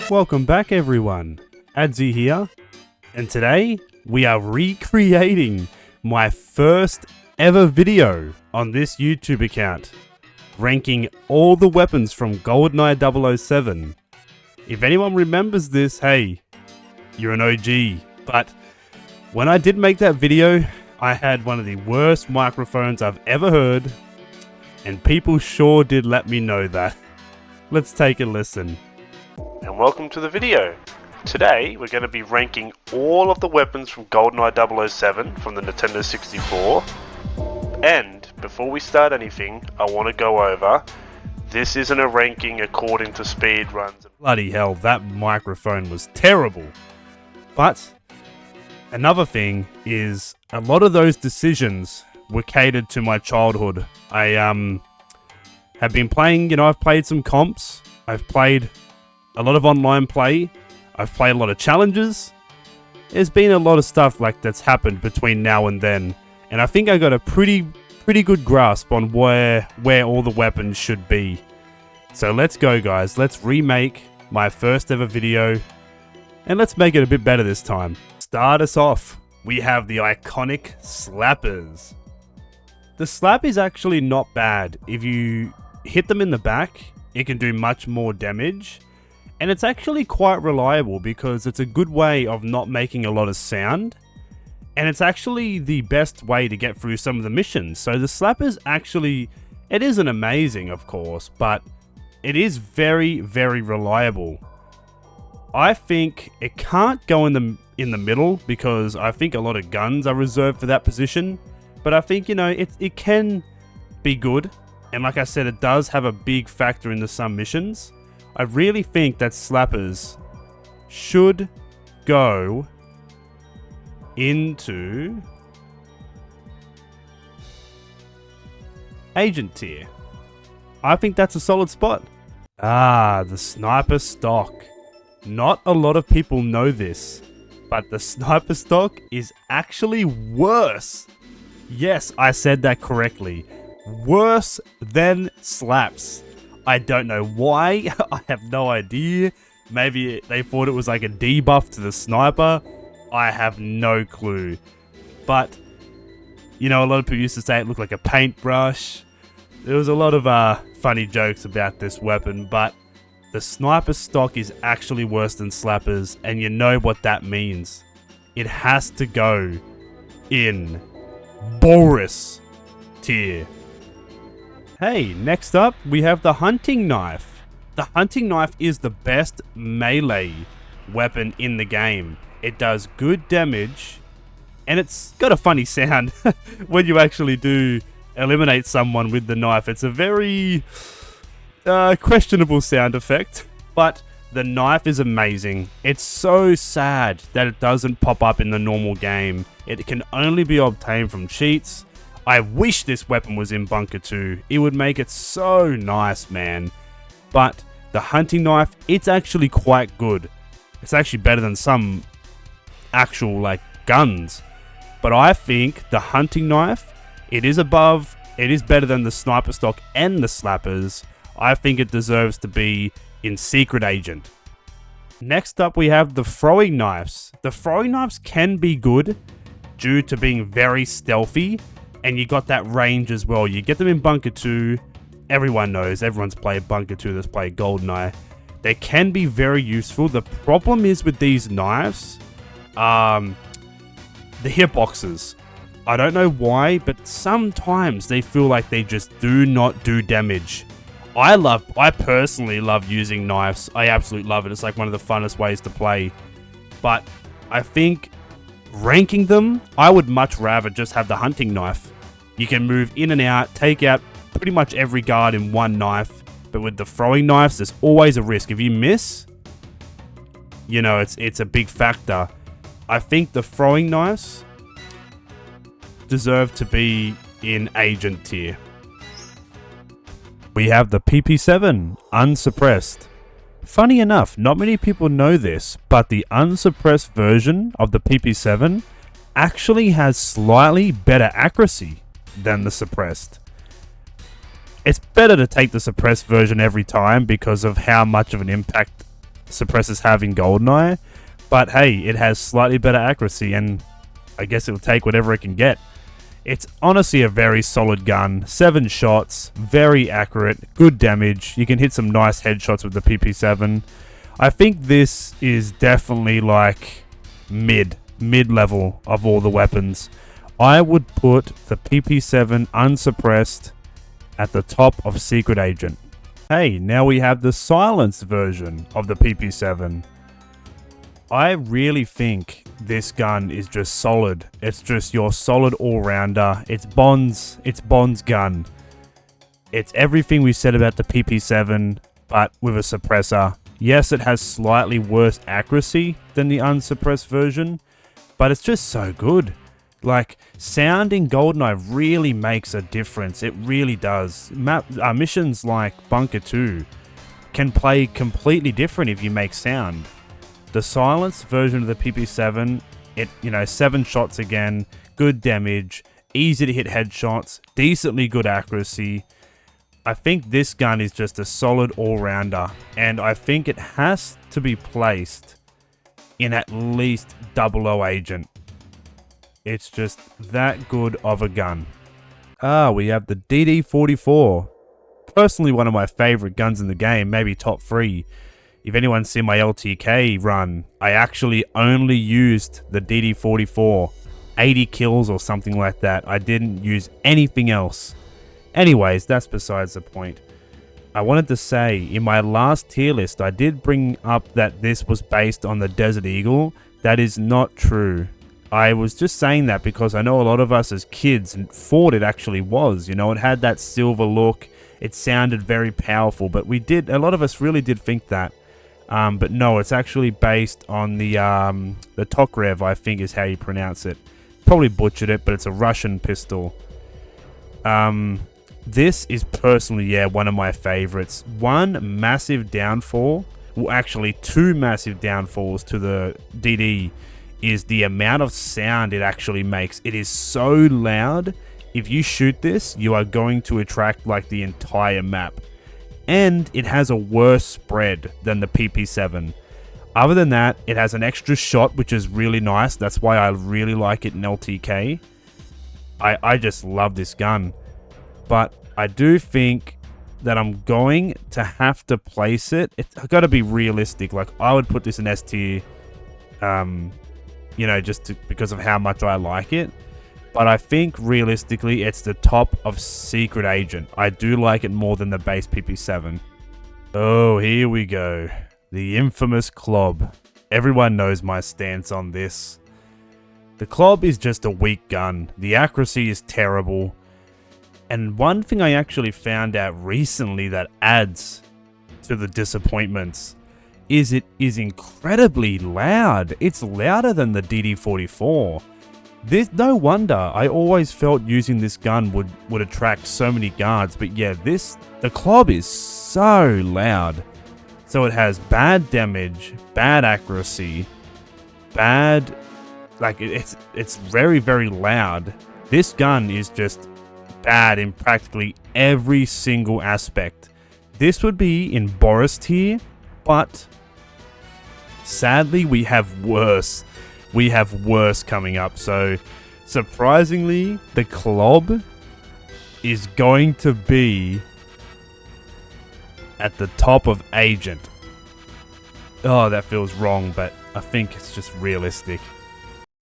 Welcome back everyone, Adzy here, and today we are recreating my first ever video on this YouTube account, ranking all the weapons from GoldenEye 007. If anyone remembers this, hey, you're an OG, but when I did make that video, I had one of the worst microphones I've ever heard, and people sure did let me know that. Let's take a listen. And welcome to the video. Today we're going to be ranking all of the weapons from GoldenEye 007 from the Nintendo 64. And before we start anything, I want to go over, this isn't a ranking according to speed runs. Bloody hell, that microphone was terrible. But another thing is, a lot of those decisions were catered to my childhood. I have been playing, I've played some comps, I've played a lot of online play, I've played a lot of challenges. There's been a lot of stuff like that's happened between now and then, and I think I got a pretty good grasp on where all the weapons should be. So let's go guys, let's remake my first ever video, and let's make it a bit better this time. Start us off, we have the iconic slappers. The slap is actually not bad. If you hit them in the back, it can do much more damage. And it's actually quite reliable because it's a good way of not making a lot of sound. And it's actually the best way to get through some of the missions. So the slappers actually, it isn't amazing of course, but it is very reliable. I think it can't go in the middle because I think a lot of guns are reserved for that position. But I think, it can be good. And like I said, it does have a big factor into some missions. I really think that slappers should go into agent tier. I think that's a solid spot. Ah, the sniper stock. Not a lot of people know this, but the sniper stock is actually worse. Yes, I said that correctly. Worse than slaps. I don't know why. I have no idea. Maybe they thought it was like a debuff to the sniper. I have no clue. But, a lot of people used to say it looked like a paintbrush. There was a lot of funny jokes about this weapon, but the sniper stock is actually worse than slappers, and you know what that means. It has to go in Boris tier. Hey, next up, we have the hunting knife. The hunting knife is the best melee weapon in the game. It does good damage, and it's got a funny sound when you actually do eliminate someone with the knife. It's a very questionable sound effect, but the knife is amazing. It's so sad that it doesn't pop up in the normal game. It can only be obtained from cheats. I wish this weapon was in Bunker 2. It would make it so nice, man. But the hunting knife, it's actually quite good. It's actually better than some actual, guns. But I think the hunting knife, it is better than the sniper stock and the slappers. I think it deserves to be in secret agent. Next up, we have the throwing knives. The throwing knives can be good due to being very stealthy. And you got that range as well. You get them in Bunker 2. Everyone knows. Everyone's played Bunker 2 that's played GoldenEye. They can be very useful. The problem is with these knives, the hitboxes. I don't know why, but sometimes they feel like they just do not do damage. I personally love using knives. I absolutely love it. It's like one of the funnest ways to play. But I think ranking them, I would much rather just have the hunting knife. You can move in and out, take out pretty much every guard in one knife. But with the throwing knives, there's always a risk. If you miss, it's a big factor. I think the throwing knives deserve to be in agent tier. We have the PP7 Unsuppressed. Funny enough, not many people know this, but the unsuppressed version of the PP7 actually has slightly better accuracy than the suppressed. It's better to take the suppressed version every time because of how much of an impact suppressors have in GoldenEye. But hey, it has slightly better accuracy, and I guess it'll take whatever it can get. It's honestly a very solid gun. 7 shots, very accurate, good damage. You can hit some nice headshots with the PP7. I think this is definitely like mid-level of all the weapons. I would put the PP7 Unsuppressed at the top of Secret Agent. Hey, now we have the silenced version of the PP7. I really think this gun is just solid. It's just your solid all-rounder. It's Bond's gun. It's everything we said about the PP7, but with a suppressor. Yes, it has slightly worse accuracy than the unsuppressed version, but it's just so good. Like, sound in GoldenEye really makes a difference. It really does. Missions like Bunker 2 can play completely different if you make sound. The silenced version of the PP7, 7 shots again, good damage, easy to hit headshots, decently good accuracy. I think this gun is just a solid all-rounder, and I think it has to be placed in at least 00 Agent. It's just that good of a gun. We have the DD44. Personally, one of my favorite guns in the game, maybe top 3. If anyone's seen my LTK run, I actually only used the DD44. 80 kills or something like that. I didn't use anything else. Anyways, that's besides the point. I wanted to say, in my last tier list, I did bring up that this was based on the Desert Eagle. That is not true. I was just saying that because I know a lot of us as kids thought it actually was. You know, it had that silver look. It sounded very powerful, but a lot of us really did think that. But no, it's actually based on the Tokrev, I think is how you pronounce it. Probably butchered it, but it's a Russian pistol. This is personally, one of my favorites. One massive downfall, well actually 2 massive downfalls to the DD is the amount of sound it actually makes. It is so loud. If you shoot this, you are going to attract like the entire map. And it has a worse spread than the PP7. Other than that, it has an extra shot, which is really nice. That's why I really like it in LTK. I just love this gun. But I do think that I'm going to have to place it. It's got to be realistic. Like, I would put this in S tier, because of how much I like it. But I think realistically, it's the top of Secret Agent. I do like it more than the base PP7. Oh, here we go. The infamous Klob. Everyone knows my stance on this. The Klob is just a weak gun. The accuracy is terrible. And one thing I actually found out recently that adds to the disappointments is it is incredibly loud. It's louder than the DD44. There's no wonder. I always felt using this gun would attract so many guards, but yeah, the Klob is so loud. So it has bad damage, bad accuracy, it's very, very loud. This gun is just bad in practically every single aspect. This would be in Boris tier, but sadly we have worse. We have worse coming up. So surprisingly, the Klob is going to be at the top of Agent. Oh, that feels wrong, but I think it's just realistic.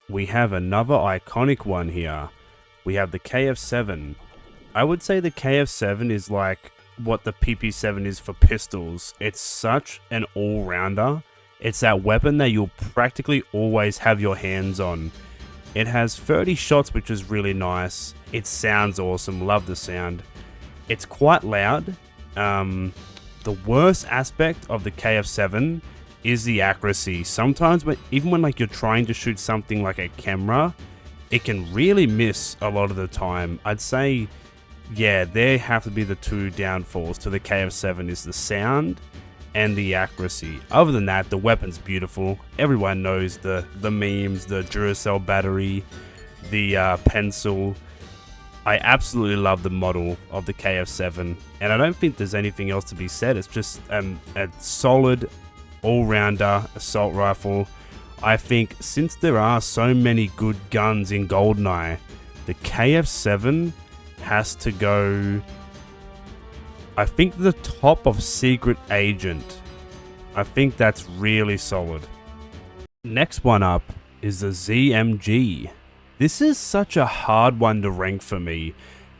We have another iconic one here. We have the KF7. I would say the KF7 is like what the PP7 is for pistols. It's such an all-rounder. It's that weapon that you'll practically always have your hands on. It has 30 shots, which is really nice. It sounds awesome. Love the sound. It's quite loud. The worst aspect of the KF7 is the accuracy. Sometimes, even when like you're trying to shoot something like a camera, it can really miss a lot of the time. I'd say, yeah, there have to be the 2 downfalls to the KF7 is the sound and the accuracy. Other than that, the weapon's beautiful. Everyone knows the memes, the Duracell battery, the pencil. I absolutely love the model of the KF7, and I don't think there's anything else to be said. It's just a solid all-rounder assault rifle. I think since there are so many good guns in GoldenEye, the KF7 has to go, I think, the top of Secret Agent. I think that's really solid. Next one up is the ZMG. This is such a hard one to rank for me.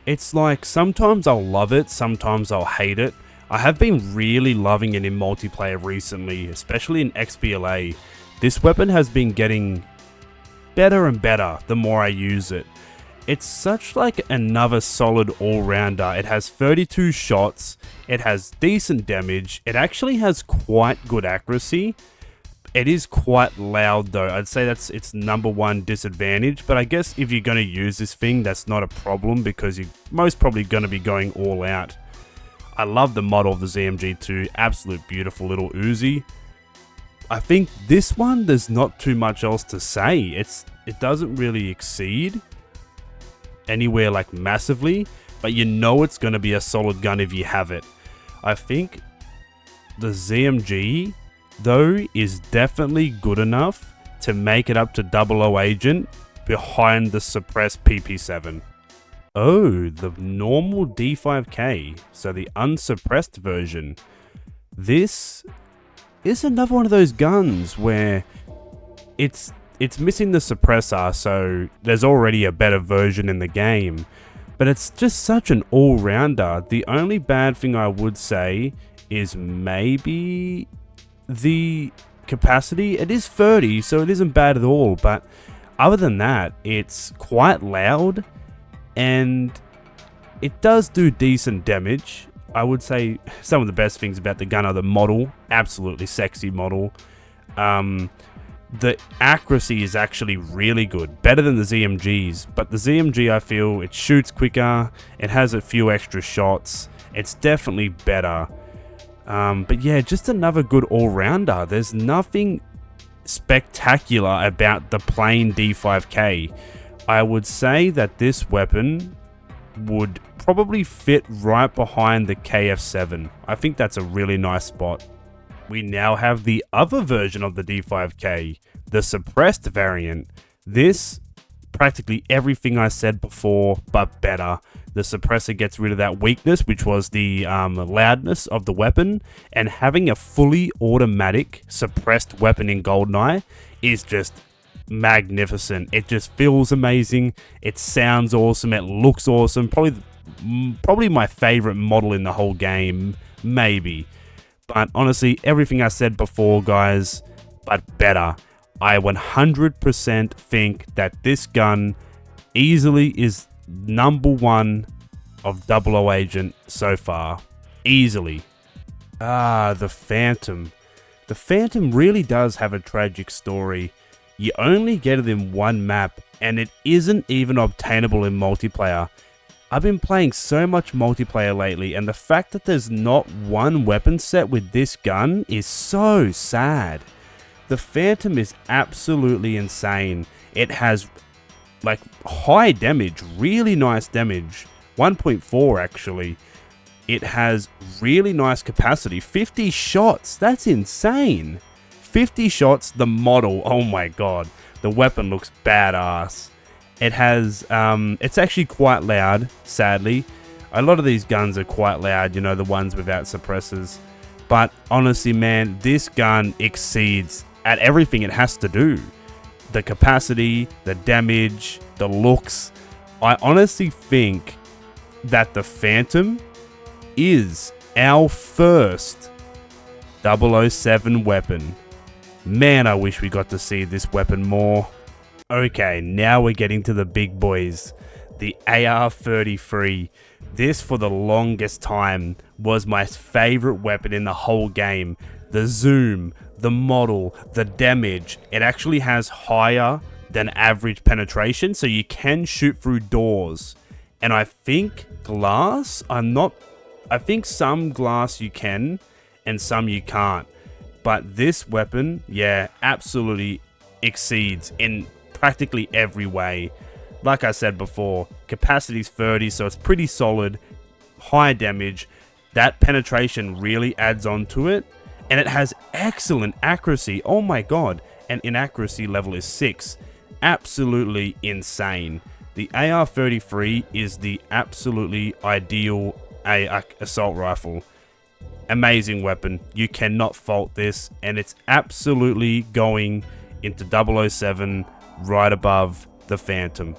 It's like sometimes I'll love it, sometimes I'll hate it. I have been really loving it in multiplayer recently, especially in XBLA. This weapon has been getting better and better the more I use it. It's such like another solid all-rounder. It has 32 shots, it has decent damage, it actually has quite good accuracy. It is quite loud though. I'd say that's its number one disadvantage, but I guess if you're going to use this thing, that's not a problem because you're most probably going to be going all out. I love the model of the ZMG too. Absolute beautiful little Uzi. I think this one, there's not too much else to say. It doesn't really exceed anywhere like massively, but you know it's going to be a solid gun if you have it. I think the ZMG though is definitely good enough to make it up to 00 Agent behind the suppressed PP7. Oh, the normal D5K, so the unsuppressed version. This is another one of those guns where it's missing the suppressor, so there's already a better version in the game, but it's just such an all-rounder. The only bad thing I would say is maybe the capacity. It is 30, so it isn't bad at all, but other than that, it's quite loud and it does do decent damage. I would say some of the best things about the gun are the model, absolutely sexy model. The accuracy is actually really good, better than the ZMGs, but the ZMG, I feel it shoots quicker, it has a few extra shots, it's definitely better. But yeah, just another good all-rounder. There's nothing spectacular about the plain D5K. I would say that this weapon would probably fit right behind the KF7. I think that's a really nice spot. We now have the other version of the D5K, the suppressed variant. This, practically everything I said before, but better. The suppressor gets rid of that weakness, which was the loudness of the weapon, and having a fully automatic suppressed weapon in GoldenEye is just magnificent. It just feels amazing, it sounds awesome, it looks awesome. Probably my favorite model in the whole game, maybe. But honestly, everything I said before, guys, but better. I 100% think that this gun easily is number one of 00 Agent so far. Easily. The Phantom. The Phantom really does have a tragic story. You only get it in one map, and it isn't even obtainable in multiplayer. I've been playing so much multiplayer lately, and the fact that there's not one weapon set with this gun is so sad. The Phantom is absolutely insane. It has like high damage, really nice damage, 1.4 actually. It has really nice capacity, 50 shots, that's insane. 50 shots, the model, oh my god, the weapon looks badass. It has, it's actually quite loud, sadly. A lot of these guns are quite loud, you know, the ones without suppressors. But honestly, man, this gun exceeds at everything it has to do. The capacity, the damage, the looks. I honestly think that the Phantom is our first 007 weapon. Man, I wish we got to see this weapon more. Okay, now we're getting to the big boys. The AR-33. This, for the longest time, was my favorite weapon in the whole game. The zoom, the model, the damage. It actually has higher than average penetration, so you can shoot through doors. And I think glass, I think some glass you can, and some you can't. But this weapon, yeah, absolutely exceeds in practically every way. Like I said before, capacity's 30, so it's pretty solid, high damage. That penetration really adds on to it, And it has excellent accuracy. Oh my god. And inaccuracy level is 6. Absolutely insane. The AR-33 is the absolutely ideal assault rifle. Amazing weapon. You cannot fault this. And it's absolutely going into 007 right above the Phantom.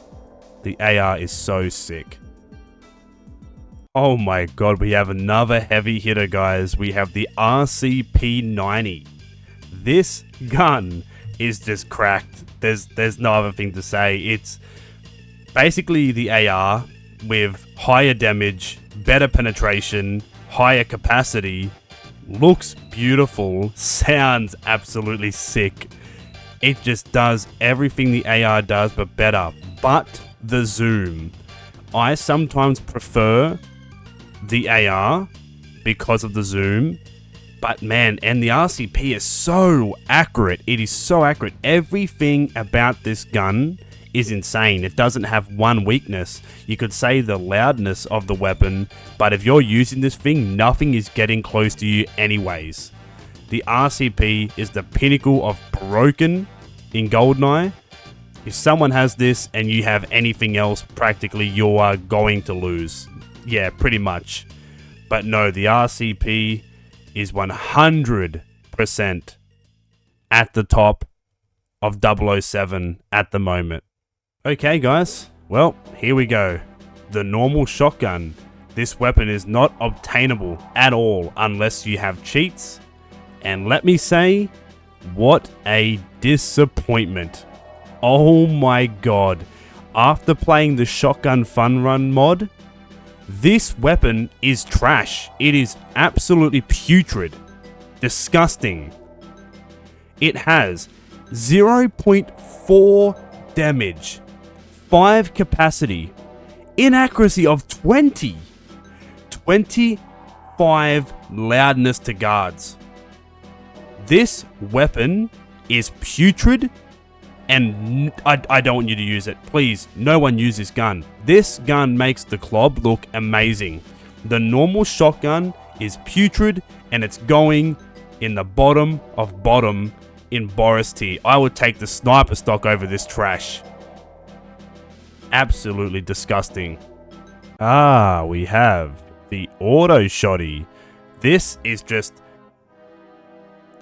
The AR is so sick. Oh my god, we have another heavy hitter, guys. We have the RCP-90. This gun is just cracked. There's no other thing to say. It's basically the AR with higher damage, better penetration, higher capacity, looks beautiful, sounds absolutely sick. It just does everything the AR does but better. But the zoom. I sometimes prefer the AR because of the zoom, but man, and the RCP is so accurate. It is so accurate. Everything about this gun is insane. It doesn't have one weakness. You could say the loudness of the weapon, but if you're using this thing, nothing is getting close to you anyways. The RCP is the pinnacle of broken in GoldenEye. If someone has this and you have anything else, practically you are going to lose. Yeah, pretty much. But no, the RCP is 100% at the top of 007 at the moment. Okay, guys. Well, here we go. The normal shotgun. This weapon is not obtainable at all unless you have cheats. And let me say, what a disappointment. Oh my god. After playing the Shotgun Fun Run mod, this weapon is trash. It is absolutely putrid. Disgusting. It has 0.4 damage, 5 capacity, inaccuracy of 20, 25 loudness to guards. This weapon is putrid. And I don't want you to use it. Please, no one use this gun. This gun makes the Club look amazing. The normal shotgun is putrid, and it's going in the bottom of bottom in Boris tier. I would take the sniper stock over this trash. Absolutely disgusting. Ah, we have the autoshotty. This is just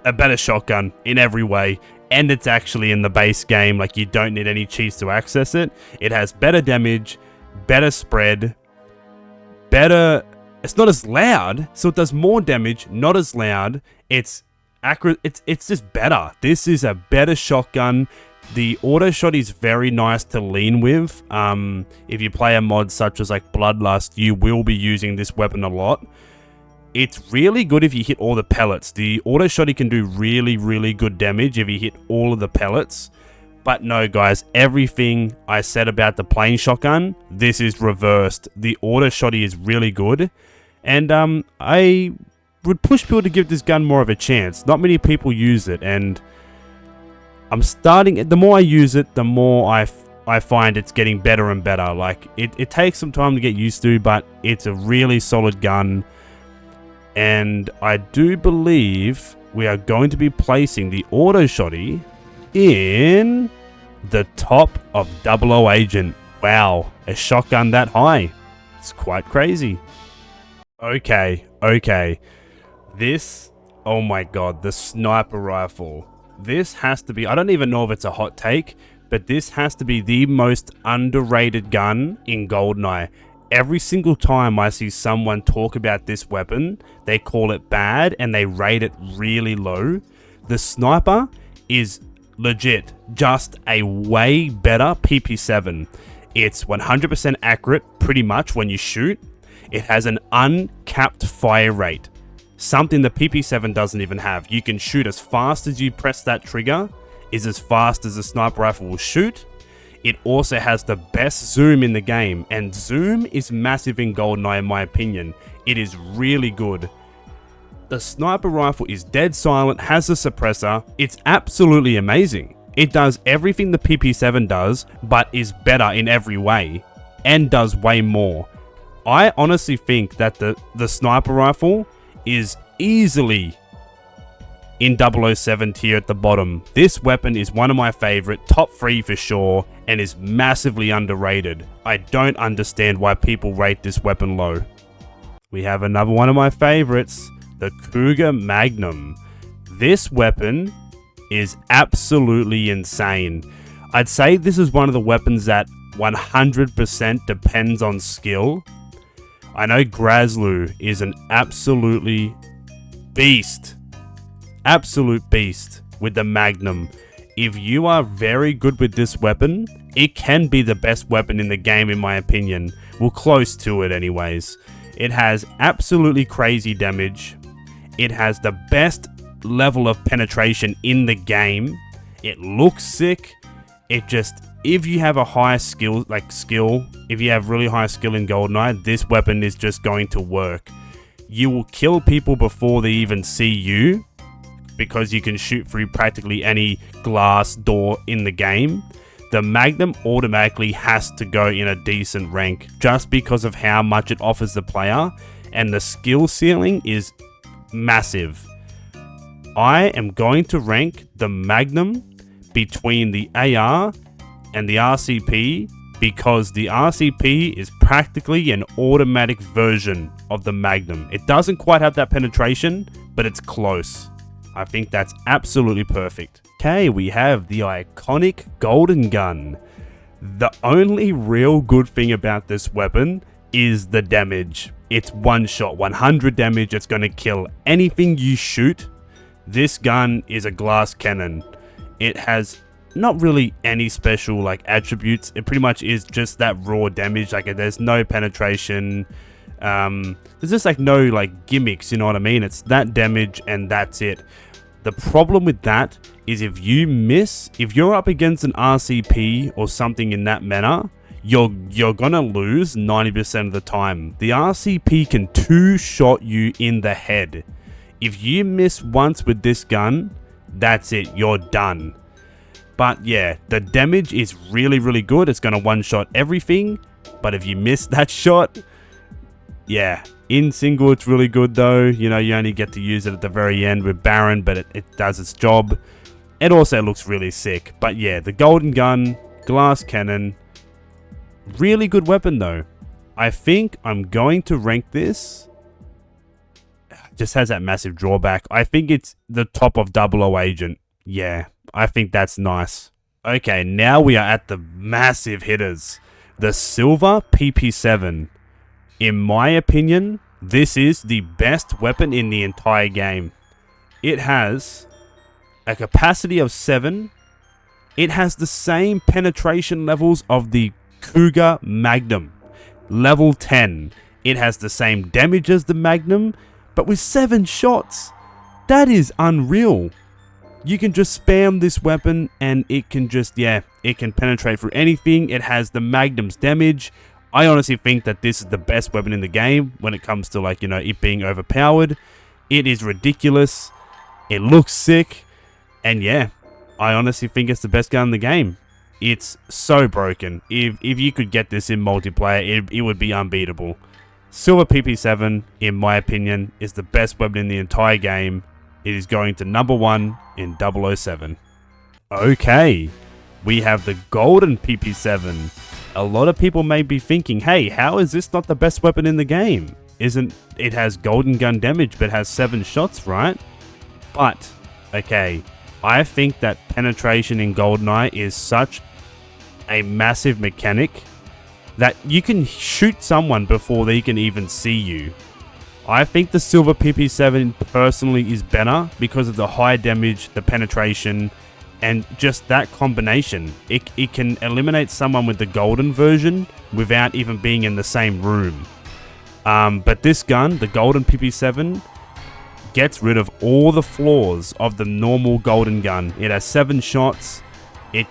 a better shotgun in every way. And it's actually in the base game, like you don't need any cheats to access it. It has better damage, better spread, better... It's not as loud, so it does more damage, not as loud. It's accurate, it's just better. This is a better shotgun. The autoshot is very nice to lean with. If you play a mod such as like Bloodlust, you will be using this weapon a lot. It's really good if you hit all the pellets. The autoshotty can do really, really good damage if you hit all of the pellets. But no, guys, everything I said about the plain shotgun, this is reversed. The autoshotty is really good. And I would push people to give this gun more of a chance. Not many people use it, and I'm starting... The more I use it, the more I find it's getting better and better. Like, it takes some time to get used to, but it's a really solid gun. And I do believe we are going to be placing the autoshotty in the top of 00 Agent. Wow, a shotgun that high. It's quite crazy. Okay. This, oh my god, the sniper rifle. This has to be, I don't even know if it's a hot take, but this has to be the most underrated gun in GoldenEye. Every single time I see someone talk about this weapon, they call it bad and they rate it really low. The sniper is legit just a way better PP7. It's 100% accurate pretty much when you shoot. It has an uncapped fire rate, something the PP7 doesn't even have. You can shoot as fast as you press that trigger, is as fast as the sniper rifle will shoot. It also has the best zoom in the game, and zoom is massive in GoldenEye in my opinion. It is really good. The sniper rifle is dead silent, has a suppressor. It's absolutely amazing. It does everything the PP7 does, but is better in every way, and does way more. I honestly think that the sniper rifle is easily in 007 tier at the bottom. This weapon is one of my favorite, top 3 for sure, and is massively underrated. I don't understand why people rate this weapon low. We have another one of my favorites, the Cougar Magnum. This weapon is absolutely insane. I'd say this is one of the weapons that 100% depends on skill. I know Grazlu is an absolute beast with the Magnum. If you are very good with this weapon, it can be the best weapon in the game in my opinion. Well, close to it anyways. It has absolutely crazy damage. It has the best level of penetration in the game. It looks sick. It just, if you have a high skill, if you have really high skill in GoldenEye, this weapon is just going to work. You will kill people before they even see you, because you can shoot through practically any glass door in the game. The Magnum automatically has to go in a decent rank, just because of how much it offers the player, and the skill ceiling is massive. I am going to rank the Magnum between the AR and the RCP, because the RCP is practically an automatic version of the Magnum. It doesn't quite have that penetration, but it's close. I think that's absolutely perfect. Okay, we have the iconic Golden Gun. The only real good thing about this weapon is the damage. It's one shot, 100 damage. It's going to kill anything you shoot. This gun is a glass cannon. It has not really any special attributes. It pretty much is just that raw damage. There's no penetration. There's just no gimmicks, you know what I mean? It's that damage and that's it. The problem with that is if you miss, if you're up against an RCP or something in that manner, you're gonna lose 90% of the time. The RCP can two-shot you in the head. If you miss once with this gun, that's it, you're done. But yeah, the damage is really, really good. It's gonna one-shot everything, but if you miss that shot, yeah. In single, it's really good though. You know, you only get to use it at the very end with Baron, but it does its job. It also looks really sick. But yeah, the Golden Gun, glass cannon, really good weapon though. I think I'm going to rank this. Just has that massive drawback. I think it's the top of 00 Agent. Yeah, I think that's nice. Okay, now we are at the massive hitters. The silver PP7. In my opinion, this is the best weapon in the entire game. It has a capacity of 7. It has the same penetration levels of the Cougar Magnum. Level 10. It has the same damage as the Magnum, but with 7 shots. That is unreal. You can just spam this weapon and it can just, it can penetrate through anything. It has the Magnum's damage. I honestly think that this is the best weapon in the game when it comes to it being overpowered. It is ridiculous. It looks sick. And yeah, I honestly think it's the best gun in the game. It's so broken. If you could get this in multiplayer, it would be unbeatable. Silver PP7, in my opinion, is the best weapon in the entire game. It is going to #1 in 007. Okay, we have the golden PP7. A lot of people may be thinking, hey, how is this not the best weapon in the game? It has golden gun damage, but has 7 shots, right? But, okay, I think that penetration in GoldenEye is such a massive mechanic that you can shoot someone before they can even see you. I think the silver PP7 personally is better because of the high damage, the penetration, and just that combination. It can eliminate someone with the golden version without even being in the same room. But this gun, the golden PP7, gets rid of all the flaws of the normal golden gun. It has 7 shots. It,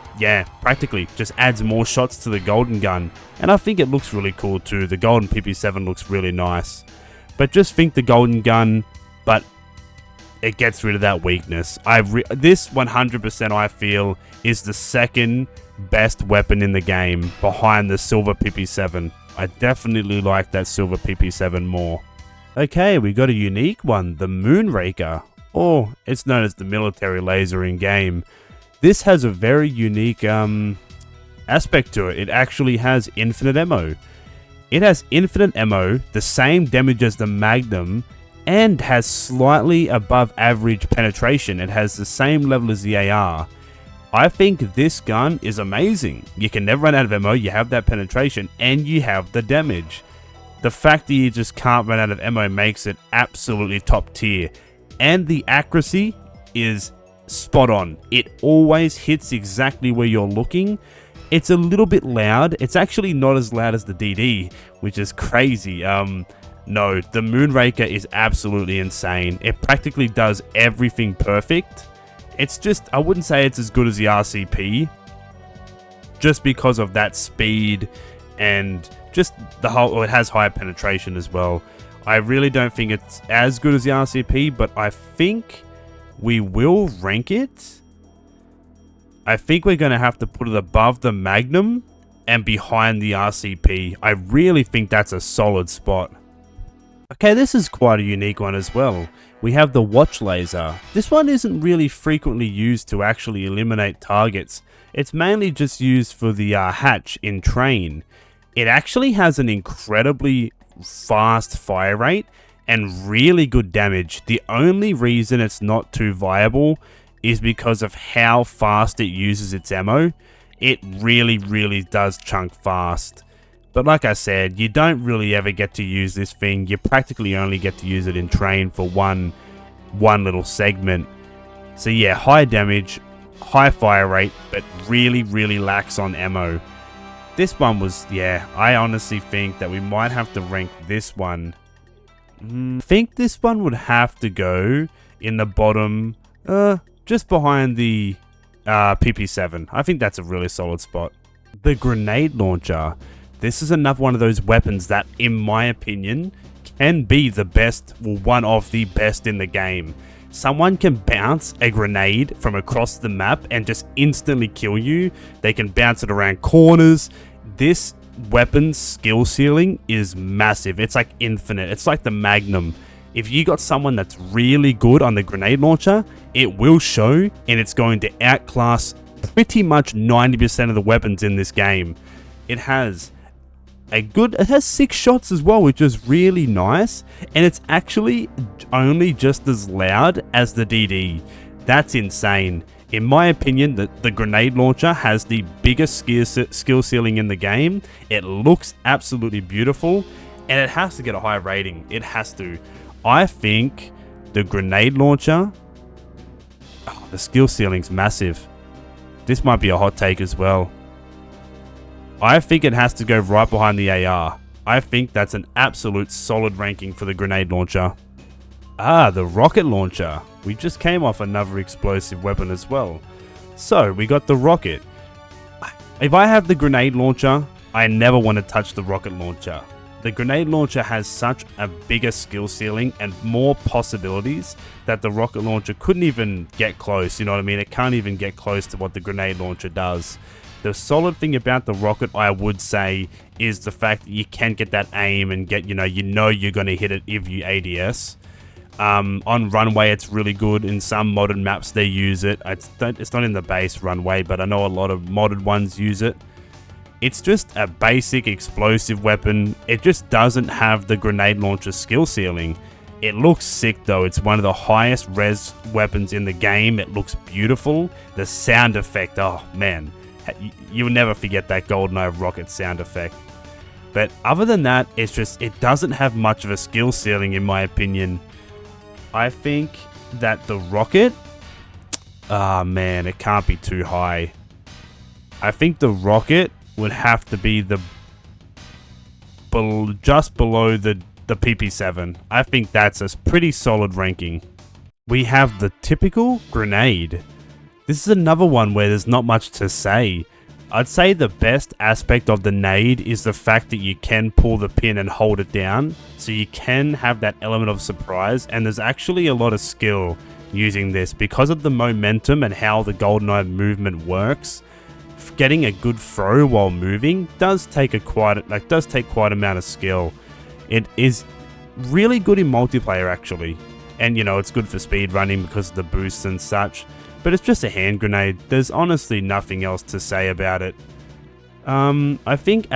practically just adds more shots to the golden gun. And I think it looks really cool too. The golden PP7 looks really nice. But just think the golden gun, but it gets rid of that weakness. This 100% I feel is the second best weapon in the game behind the silver PP7. I definitely like that silver PP7 more. Okay, we got a unique one, the Moon Raker. or it's known as the military laser in game. This has a very unique aspect to it. It actually has infinite ammo. It has infinite ammo, the same damage as the Magnum, and has slightly above average penetration. It has the same level as the AR. I think this gun is amazing. You can never run out of ammo, you have that penetration, and you have the damage. The fact that you just can't run out of ammo makes it absolutely top tier. And the accuracy is spot on. It always hits exactly where you're looking. It's a little bit loud. It's actually not as loud as the DD, which is crazy. No, the Raker is absolutely insane. It practically does everything perfect. It's just, I wouldn't say it's as good as the RCP, just because of that speed and just the whole, it has higher penetration as well. I really don't think it's as good as the RCP, but I think we will rank it. I think we're going to have to put it above the Magnum and behind the RCP. I really think that's a solid spot. Okay, this is quite a unique one as well. We have the watch laser. This one isn't really frequently used to actually eliminate targets. It's mainly just used for the hatch in train. It actually has an incredibly fast fire rate and really good damage. The only reason it's not too viable is because of how fast it uses its ammo. It really does chunk fast. But like I said, you don't really ever get to use this thing. You practically only get to use it in train for one little segment. So yeah, high damage, high fire rate, but really lacks on ammo. This one was, yeah, I honestly think that we might have to rank this one. I think this one would have to go in the bottom, just behind the PP7. I think that's a really solid spot. The grenade launcher. This is another one of those weapons that, in my opinion, can be the best, well, one of the best in the game. Someone can bounce a grenade from across the map and just instantly kill you. They can bounce it around corners. This weapon's skill ceiling is massive. It's like infinite. It's like the Magnum. If you got someone that's really good on the grenade launcher, it will show, and it's going to outclass pretty much 90% of the weapons in this game. It has it has 6 shots as well, which is really nice, and it's actually only just as loud as the DD. That's insane. In my opinion, the grenade launcher has the biggest skill ceiling in the game. It looks absolutely beautiful, and it has to get a high rating. It has to. I think the grenade launcher, the skill ceiling's massive. This might be a hot take as well. I think it has to go right behind the AR. I think that's an absolute solid ranking for the grenade launcher. The rocket launcher. We just came off another explosive weapon as well. So, we got the rocket. If I have the grenade launcher, I never want to touch the rocket launcher. The grenade launcher has such a bigger skill ceiling and more possibilities that the rocket launcher couldn't even get close, you know what I mean? It can't even get close to what the grenade launcher does. The solid thing about the rocket, I would say, is the fact that you can get that aim and get, you know you're going to hit it if you ADS. On runway, it's really good. In some modern maps, they use it. It's not in the base runway, but I know a lot of modded ones use it. It's just a basic explosive weapon. It just doesn't have the grenade launcher skill ceiling. It looks sick though. It's one of the highest res weapons in the game. It looks beautiful. The sound effect, oh man. You'll never forget that GoldenEye rocket sound effect. But other than that, it doesn't have much of a skill ceiling in my opinion. I think that the rocket, man, it can't be too high. I think the rocket would have to be just below the PP7. I think that's a pretty solid ranking. We have the typical grenade. This is another one where there's not much to say. I'd say the best aspect of the nade is the fact that you can pull the pin and hold it down, so you can have that element of surprise, and there's actually a lot of skill using this because of the momentum and how the GoldenEye movement works. Getting a good throw while moving does take quite amount of skill. It is really good in multiplayer actually. And you know, it's good for speed running because of the boosts and such. But it's just a hand grenade. There's honestly nothing else to say about it. I think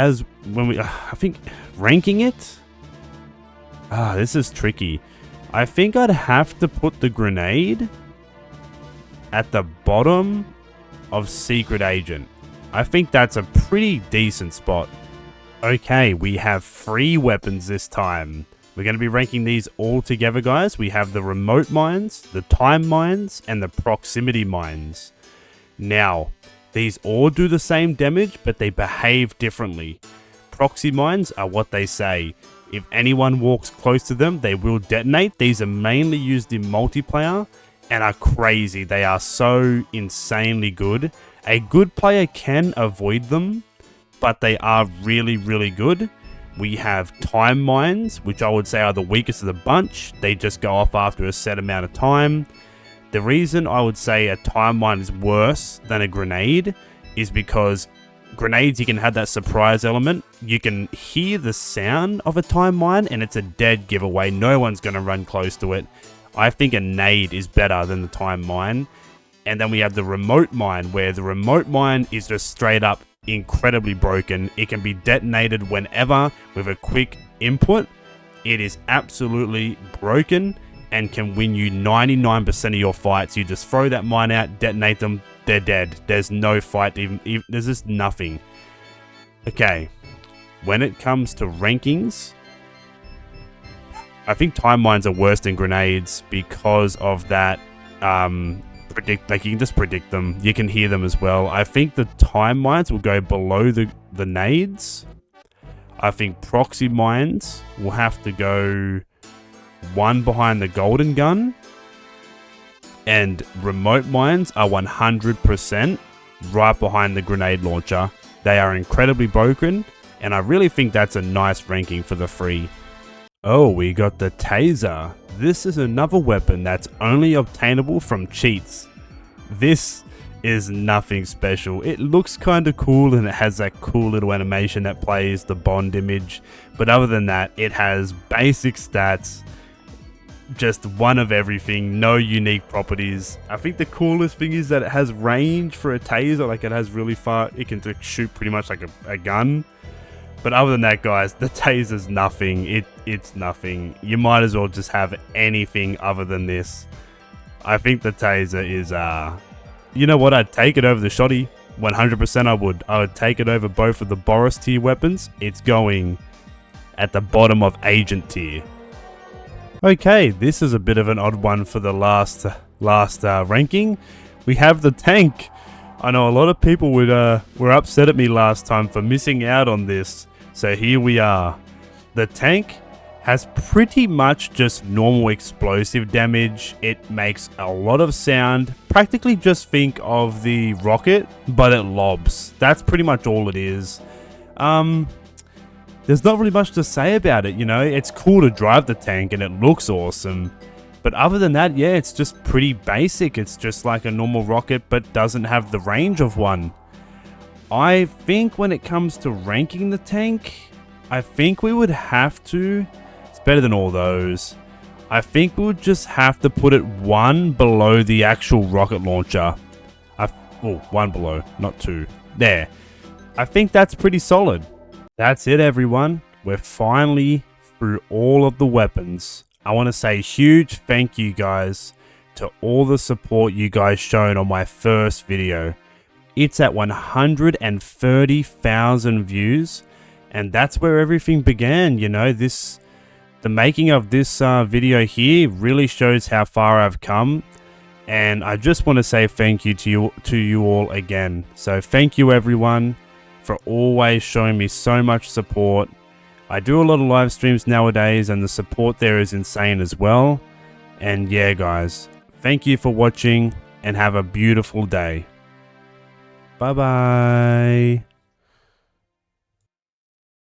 ranking it. This is tricky. I think I'd have to put the grenade at the bottom of Secret Agent. I think that's a pretty decent spot. Okay, we have 3 weapons this time. We're going to be ranking these all together, guys. We have the remote mines, the time mines, and the proximity mines. Now, these all do the same damage, but they behave differently. Proxy mines are what they say. If anyone walks close to them, they will detonate. These are mainly used in multiplayer and are crazy. They are so insanely good. A good player can avoid them, but they are really, really good. We have time mines, which I would say are the weakest of the bunch. They just go off after a set amount of time. The reason I would say a time mine is worse than a grenade is because grenades, you can have that surprise element. You can hear the sound of a time mine and it's a dead giveaway. No one's going to run close to it. I think a nade is better than the time mine. And then we have the remote mine, where the remote mine is just straight up incredibly broken. It can be detonated whenever with a quick input. It is absolutely broken and can win you 99% of your fights. You just throw that mine out, detonate them, they're dead. There's no fight, even there's just nothing. Okay, when it comes to rankings, I think time mines are worse than grenades because of that like you can just predict them. You can hear them as well. I think the time mines will go below the nades. I think proxy mines will have to go one behind the golden gun. And remote mines are 100% right behind the grenade launcher. They are incredibly broken, and I really think that's a nice ranking for the 3. Oh, we got the Taser. This is another weapon that's only obtainable from cheats. This is nothing special. It looks kind of cool and it has that cool little animation that plays the Bond image. But other than that, it has basic stats. Just one of everything, no unique properties. I think the coolest thing is that it has range for a taser. Like, it has really far, it can shoot pretty much like a gun. But other than that, guys, the taser's nothing. It's nothing. You might as well just have anything other than this. I think the taser is, you know what, I'd take it over the shotty. 100% I would. I would take it over both of the Boris tier weapons. It's going at the bottom of agent tier. Okay, this is a bit of an odd one for the last ranking. We have the tank. I know a lot of people were upset at me last time for missing out on this. So here we are. The tank has pretty much just normal explosive damage. It makes a lot of sound. Practically just think of the rocket, but it lobs. That's pretty much all it is. There's not really much to say about it, you know. It's cool to drive the tank and it looks awesome. But other than that, yeah, it's just pretty basic. It's just like a normal rocket, but doesn't have the range of one. I think when it comes to ranking the tank, I think we would have to... It's better than all those. I think we would just have to put it one below the actual rocket launcher. One below, not 2. There. I think that's pretty solid. That's it, everyone. We're finally through all of the weapons. I want to say huge thank you, guys, to all the support you guys shown on my first video. It's at 130,000 views, and that's where everything began. You know, the making of this video here really shows how far I've come, and I just want to say thank you to you all again. So thank you, everyone, for always showing me so much support. I do a lot of live streams nowadays, and the support there is insane as well. And yeah, guys, thank you for watching and have a beautiful day. Bye bye.